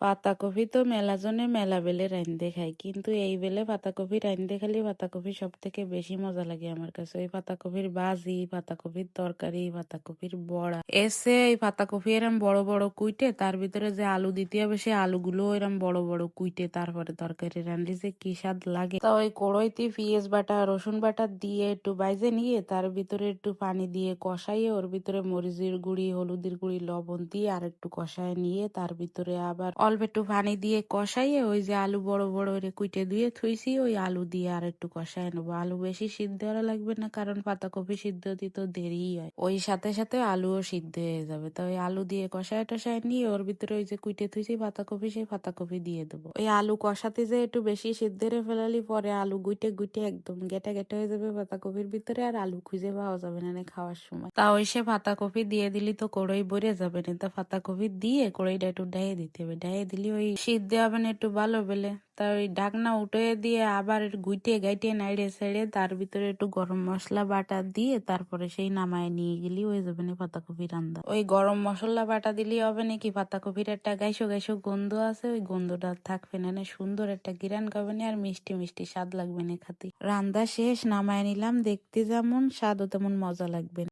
পাতাকপি তো মেলাজনে মেলা বেলে রাইন্দে খাই, কিন্তু এই বেলে পাতাকপি রাইন্দে খালি পাতাকপি সব থেকে বেশি মজা লাগে আমার কাছে। ওই পাতাকপির ভাজি, পাতাকপির তরকারি, পাতাকপির বড়া, এসে এই পাতাকপি এরম বড় বড় কুইটে তার ভিতরে যে আলু দিতে হবে সে আলুগুলো এরম বড় বড় কুইটে তারপরে তরকারি রান্না যে কি স্বাদ লাগে। তা ওই কড়াইতে পেঁয়াজ বাটা রসুন বাটা দিয়ে একটু বাইজে নিয়ে তার ভিতরে একটু পানি দিয়ে কষাইয়ে ওর ভিতরে মরিচের গুঁড়ি, হলুদের গুঁড়ি, লবণ দিয়ে আর একটু কষায় নিয়ে তার ভিতরে আবার অল্প একটু পানি দিয়ে কষাইয়ে ওই যে আলু বড় বড় করে কুইটে দিয়ে থুইছি ওই আলু দিয়ে আর একটু কষায় নেবো। আলু বেশি সিদ্ধ করা লাগবে না, কারণ পাতাকপি সিদ্ধ দিতে দেরি হয়। ওই সাথে সাথে আলুও সিদ্ধ হয়ে যাবে। তো ওই আলু দিয়ে কষায় টষায় নিয়ে ওর ভিতরে ওই যে কুইটে থুইছি পাতাকপি, সেই পাতাকপি দিয়ে দেবো। ওই আলু কষাতে যে একটু বেশি সিদ্ধ করে ফেলালি পরে আলু গুইটে গুইটে একদম গেটা গেটা হয়ে যাবে পাতাকপির ভিতরে, আর আলু খুঁজে পাওয়া যাবে না খাওয়ার সময়। তা ওই সে পাতাকপি দিয়ে দিলি তো কড়াই ভরে যাবে না। তা পাতাকপি দিয়ে কড়াইটা একটু ডাইয়ে দিতে হবে, ডাইয়ে দিলি ওই সিদ্ধ হবে না একটু ভালো বেলে। তা ওই ঢাকনা উঠে দিয়ে আবার গুইটে গাইটে নাইড়ে ছেড়ে তার ভিতরে একটু গরম মশলা বাটা দিয়ে তারপরে সেই নামায় নিয়ে গেলি হয়ে যাবে না পাতাকপি রান্না। ওই গরম মশলা বাটা দিলি হবে নাকি পাতাকপির একটা গাইশো গাইশো গন্ধ আছে, ওই গন্ধটা থাকবে না, সুন্দর একটা গিরান খাবে না আর মিষ্টি মিষ্টি স্বাদ লাগবে না খাতে। রান্না শেষ, নামায় নিলাম, দেখতে যেমন স্বাদও তেমন মজা লাগবে।